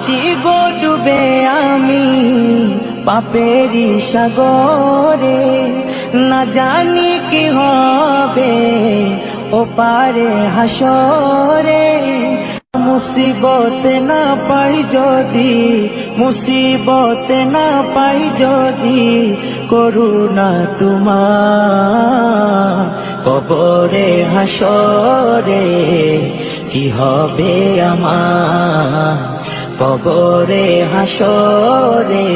আছি গো ডুবে আমি পাপেরি সাগরে, না জানি কি হবে ও পারে হাসরে। মুসিবত না পাই যদি, মুসিবত না পাই যদি, করুণা তোমার কবরে হাসরে কি হবে আমার, কবরে হাসরে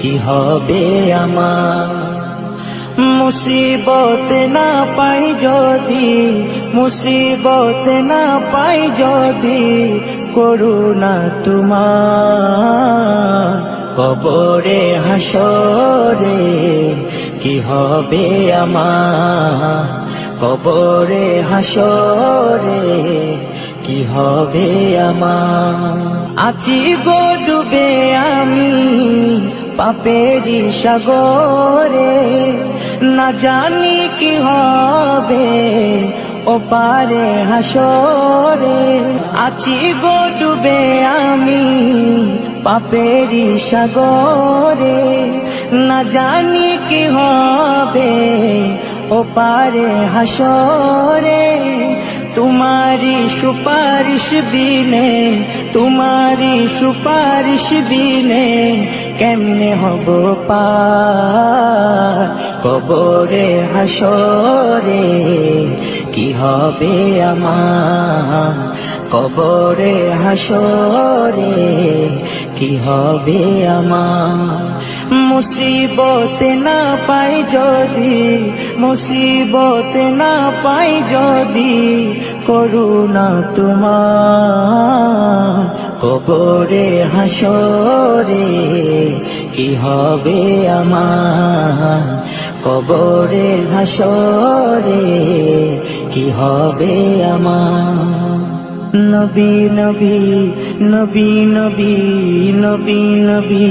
কি হবে আমার। মুসিবত না পাই যদি, মুসিবত না পাই যদি, করুণা তোমার কবরে হাসরে কি হবে আমার, কবরে হাসরে কি হবে আমার। আছি গো ডুবে আমি পাপেরি সাগরে, না জানি কি হবে ও পারে হাসরে। আছি গো ডুবে আমি পাপেরি সাগরে, না জানি কি হবে ও পারে হাসরে। तुम्हारी सुपारिश बिने, तुम्हारी सुपारिश बिने केमने हबो पार कबरे हासरे কি হবে আমার, কবরে হাসরে কি হবে আমার। মুসিবত না পাই যদি, মুসিবত না পাই যদি, করুণা তোমার কবরে হাসরে কি হবে আমার, কবরে হাসরে কি হবে আমার। নবী নবী নবী নবী নবী নবী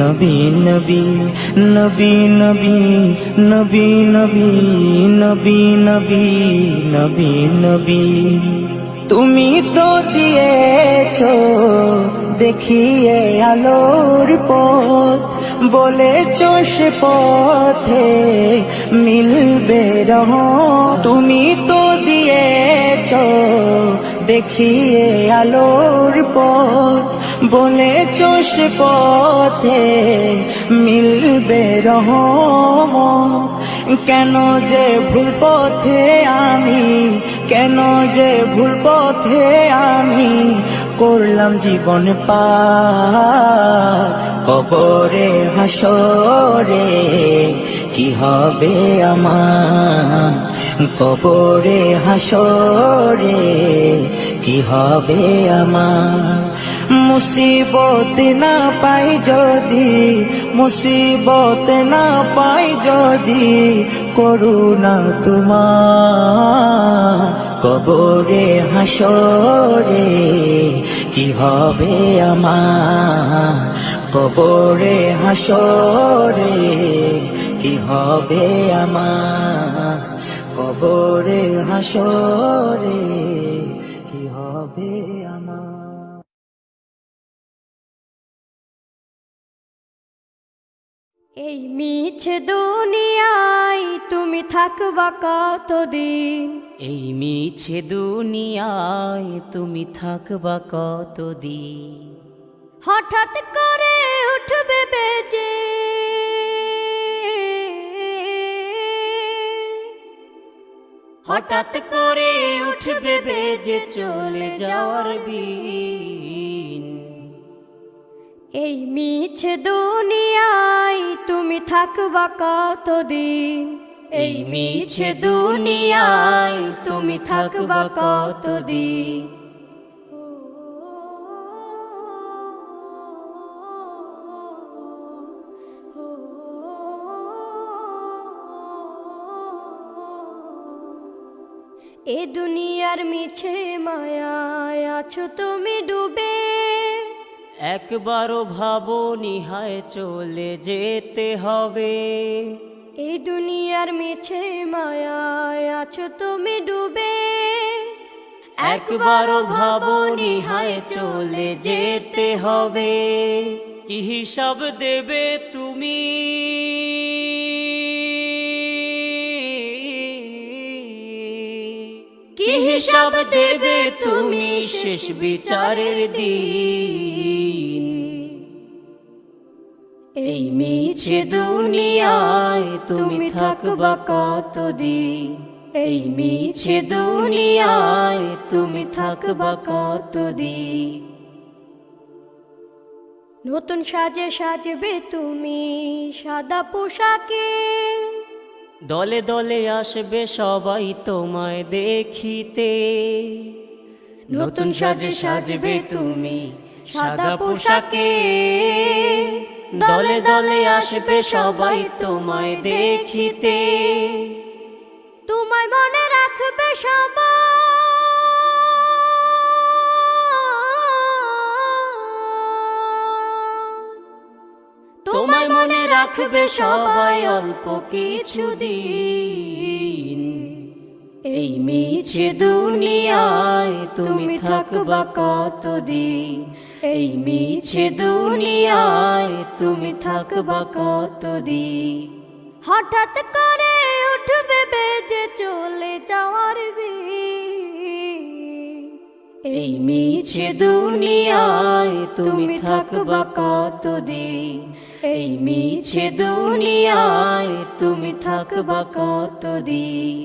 নবী নবী নবী নবী নবী নবী নবী নবী নবী নবী। তুমি তো দিয়েছো দেখিয়ে আলোর পথ, বলেছো সে পথে মিলবে রহমত। তুমি তো দিয়েছো দেখিয়ে আলোর পথ, বলেছো সে পথে মিলবে রহমত। কেন যে ভুল পথে আমি, কেন যে ভুল পথে আমি করলাম জীবন পার কবরে হাসরে কি হবে আমার, কবরে হাসরে কি হবে আমার। মুসিবত না পাই যদি, মুসিবত না পাই যদি, করুণা তোমার কবরে হাসরে কি হবে আমার, কবরে হাসরে কি হবে আমার, কবরে হাসরে কি হবে আমার। এই মিছে দুনিয়ায় তুমি থাকবা কতদিন, এই মিছে দুনিয়ায় তুমি থাকবা কতদিন। হঠাৎ করে উঠবে বেজে হঠাৎ করে উঠবে বেজে চলে যাওয়ার বিন। এই মিছে দুনিয়ায় তুমি থাকবা কতদিন, এই মিছে দুনিয়ায় তুমি থাকবা কতদিন। এ দুনিয়ার মিছে মায়ায় আছো তুমি ডুবে, একবারও ভাবনি হায় চলে যেতে হবে। এই দুনিয়ার মিছে মায়ায় আছো তুমি ডুবে, একবারও ভাবনি হায় চলে যেতে হবে, কি হিসাব দেবে তুমি? কি হিসাব দেবে তুমি শেষ বিচারের দিন? এই মিছে দুনিয়ায় তুমি থাকবা কতদিন? এই মিছে দুনিয়ায় তুমি থাকবা কতদিন? নতুন সাজে সাজবে তুমি সাদা পোশাকে, দলে দলে আসবে সবাই তোমায় দেখিতে। নতুন সাজে সাজবে তুমি সাদা পোশাকে, দলে দলে আসবে সবাই তোমায় দেখিতে। তোমায় মনে রাখবে সবাই, তোমায় মনে রাখবে সবাই অল্প কিছুদিন। এই মিছে দুনিয়ায় তুমি থাকবা কতদিন? এই মিছে দুনিয়ায় তুমি থাকবা কতদিন? হঠাৎ করে উঠবে বেজে চলে যাওয়ার বিন। এই মিছে দুনিয়ায় তুমি থাকবা কতদিন? এই মিছে দুনিয়ায় তুমি থাকবা কতদিন?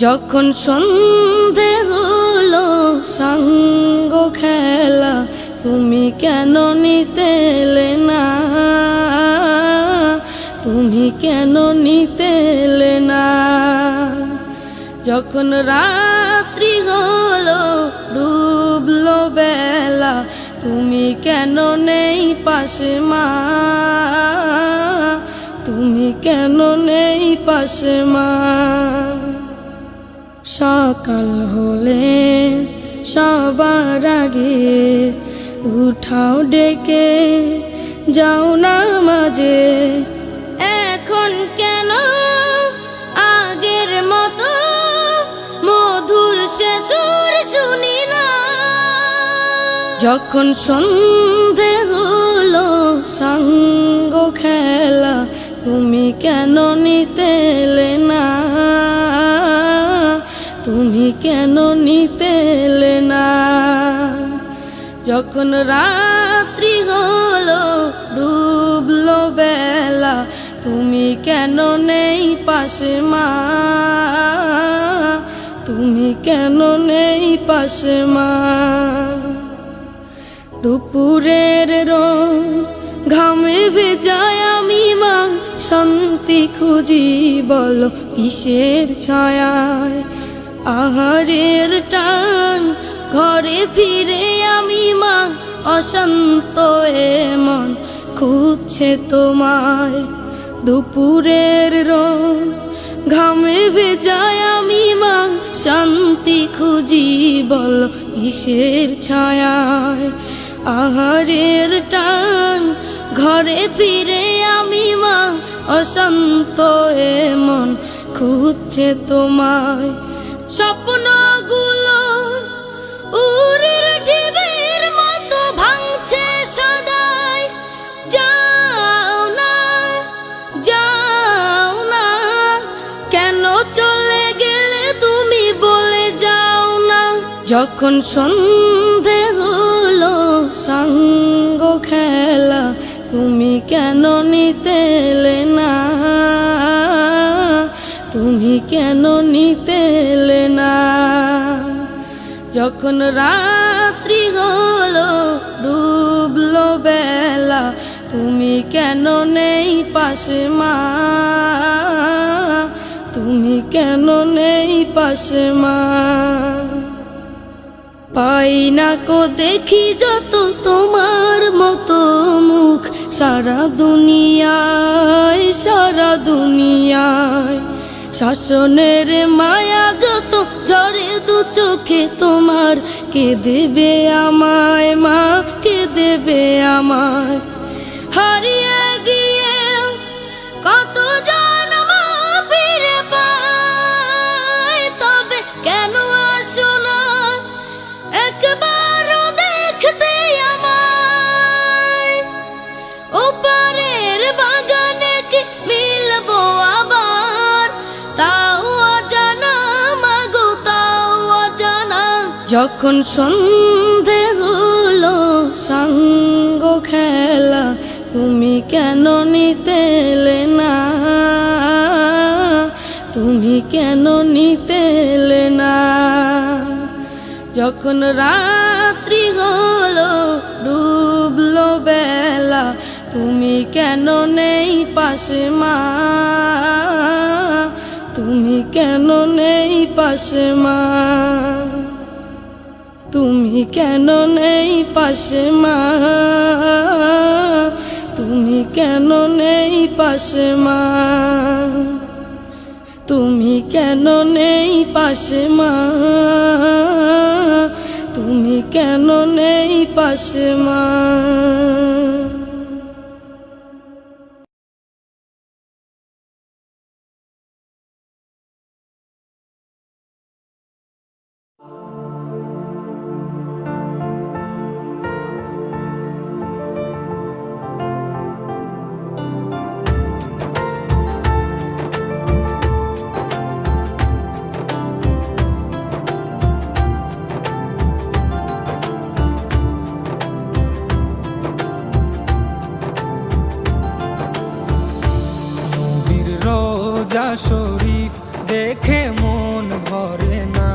যখন সন্ধে হলো সঙ্গ খেলা, তুমি কেন নিতে এলে না? তুমি কেন নিতে এলে না? যখন রাত্রি হলো ডুবলো বেলা, তুমি কেন নেই পাশে মা? তুমি কেন নেই পাশে মা? সকাল হলে সবার আগে উঠাও ডেকে যাও না মাঝে। এখন কেন আগের মতো মধুর সে সুর শুনি না? যখন সন্ধে হলো সঙ্গ খেলা, তুমি কেন নিতে এলে না? তুমি কেন নিতে এলে না? যখন রাত্রি হলো ডুবলো বেলা, তুমি কেন নেই পাশে মা? তুমি কেন নেই পাশে মা? দুপুরের রোদ ঘামে ভেজায় আমি মা, শান্তি খুঁজি বলো কিসের ছায়ায়? আহারের টান ঘরে ফিরে আমি মা, অশান্ত এ মন খুঁজছে তোমায়। দুপুরের রোদ ঘামে ভেজায় আমি মা, শান্তি খুঁজি বলো কিসের ছায়ায়? আহারের টান ঘরে ফিরে আমি মা, অশান্ত এ মন খুঁজছে তোমায়। স্বপ্নগুলো উড়ের ঢেউয়ের মতো ভাঙছে সদাই, যাও না যাও না, কেন চলে গেলে তুমি বলে যাও না? যখন সন্ধে হলো সঙ্গ খেলা, তুমি কেন নিতে এলে না? তুমি কেন নিতে এলে না? যখন রাত্রি হলো ডুবলো বেলা, তুমি কেন নেই পাশে মা? তুমি কেন নেই পাশে মা? পাই না কো দেখি যত তোমার মতো মুখ, সারা দুনিয়ায় সারা দুনিয়ায়। শাসনের মায়া যত ঝরে দু চোখে তোমার, কে দেবে আমায় মা, কে দেবে আমায়? হারিয়ে গিয়ে কত জন্ম ফিরে পাই, তবে কেন আসো না একবারও দেখতে আমায়? ওপারের বাগানে কি মিলবো আবার, তাও অজানা মাগো, তাও অজানা। যখন সন্ধে হলো সাঙ্গ খেলা, তুমি কেন নিতে এলে না, তুমি কেন নিতে এলে না? যখন রাত্রি হলো ডুবলো বেলা, তুমি কেন নেই পাশে মা, তুমি কেন নেই পাশে মা, তুমি কেন নেই পাশে মা, তুমি কেন নেই পাশে মা, তুমি কেন নেই পাশে মা, তুমি কেন নেই পাশে মা? রোজা শরীফ দেখে মন ভরে না,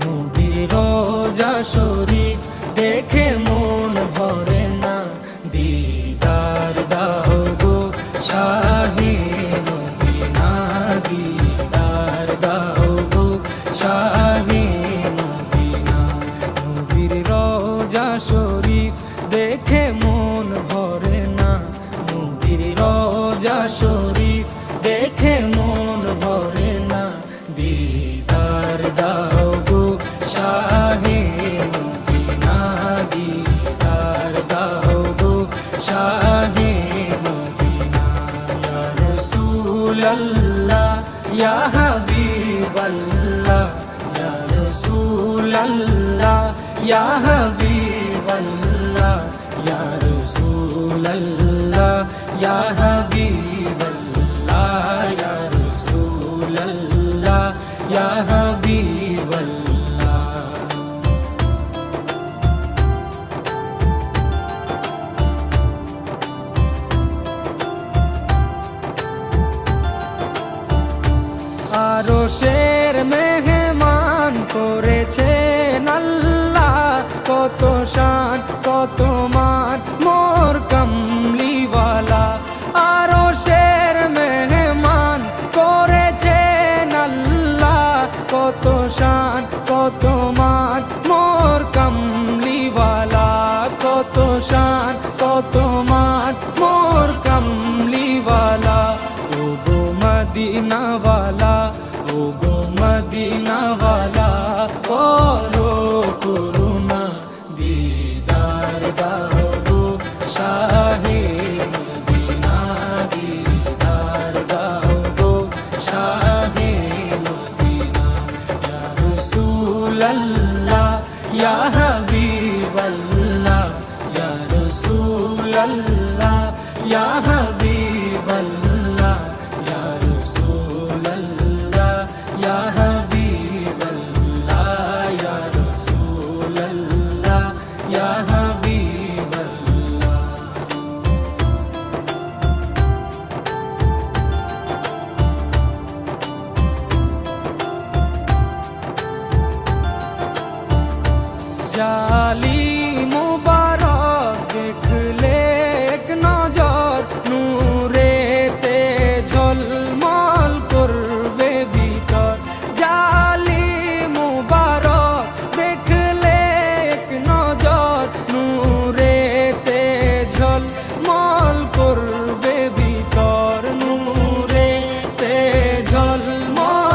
নবীর রোজা শরীফ দেখে মন ভরে না। দিদার দাও গো শাহে মদিনা, দিদার দাও গো শাহে মদিনা। নবীর রোজা শরীফ দেখে মন ভরে না, নবীর রোজা শরীফ দেখে মন ভরে না। দিদার দাও গো শাহে মদিনা, দিদার দাও গো শাহে মদিনা। ইয়া রাসূলাল্লাহ ইয়া হাবিবাল্লাহ, ইয়া রাসূলাল্লাহ ইয়া হাবিবাল্লাহ, ইয়া রাসূলাল্লাহ ইয়া হাবিবাল্লাহ, ইয়া রাসূলাল্লাহ ইয়া হাবিবাল্লাহ। আরশের মেহমান করেছেন আল্লাহ, কত শান কত মান মোর কামলিওয়ালা। আরশের মেহমান করেছেন আল্লাহ, কত শান কত মান মোর কামলিওয়ালা, কত শান কত মান মোর কামলিওয়ালা। ও গো মদিনাওয়ালা, ও গো মদিনাওয়ালা, করো করুণা, দিদার দাও গো শাহে মদিনা, দিদার দাও গো শাহে মদিনা। ইয়া রাসূলাল্লাহ ইয়া হাবিবাল্লাহ, ইয়া রাসূলাল্লাহ ইয়া হাবিবাল্লাহ, ইয়া রাসূলাল্লাহ ইয়া হাবিবাল্লাহ, ইয়া রাসূলাল্লাহ ইয়া হাবিবাল্লাহ। জালি মুবারক দেখলে এক নজর, নূরেতে ঝলমল করবে ভিতর। জালি মুবারক দেখলে এক নজর, নূরেতে ঝলমল করবে ভিতর, নূরেতে ঝলমল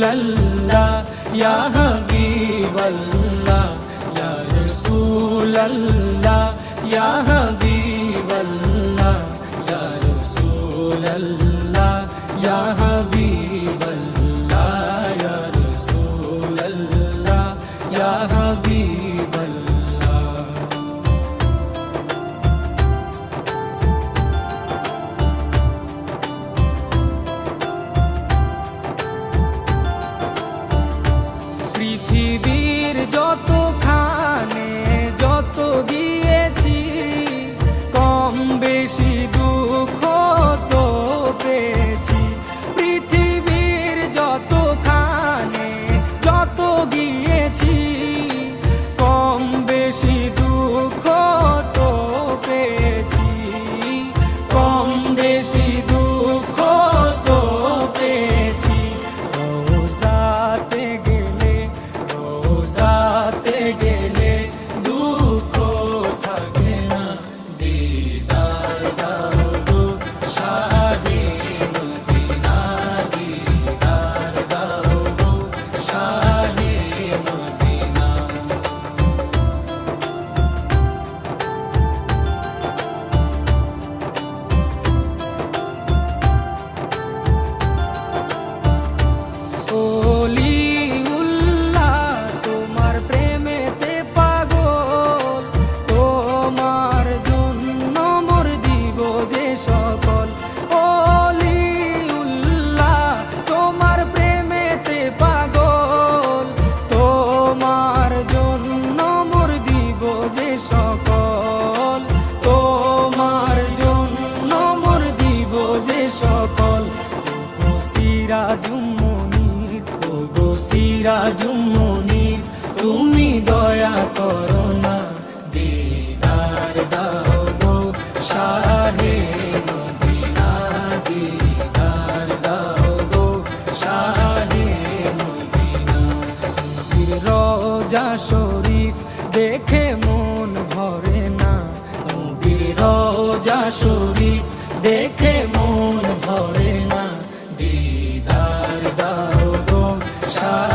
রাসূলাল্লাহ ইয়া হাবিবাল্লাহ ইয়া রাসূলাল্লাহ ইয়া হাবিবাল্লাহ ইয়া রাসূলাল্লাহ ইয়া হাবিবাল্লাহ ইয়া রাসূলাল্লাহ ইয়া হাবিবাল্লাহ। পৃথিবীর যতখানে যত গিয়েছি কম বেশি দুঃখ তো পেয়েছি। পৃথিবীর যতখানে যত গিয়েছি কম বেশি দুঃখ তো পেয়েছি, কম বেশি দুঃখ তো পেয়েছি। রোজাতে গেলে রোজাতে গেলে দুঃখ থাকে না, দিদার দাও গো শাহে মদিনা, দিদার দাও গো শাহে মদিনা। ওলিউল্লাহ তোমার প্রেমেতে পাগল, তোমার জন্য মোর দিব যে সকল। ওলিউল্লাহ তোমার প্রেমেতে পাগল, তোমার জন্য মোর দিব যে সকল, তোমার জন্য মোর দিব যে সকল। ওগো সিরাজুম মুনীর, ওগো সিরাজুম মুনীর, তুমি দয়া করো না, দিদার দাও গো শাহে মদিনা, দিদার দাও গো শাহে মদিনা। নবীর রওজা শরীফ দেখে মন ভরে না, নবীর রওজা শরীফ দেখে মন ভরে না, দিদার দাও গো শাহে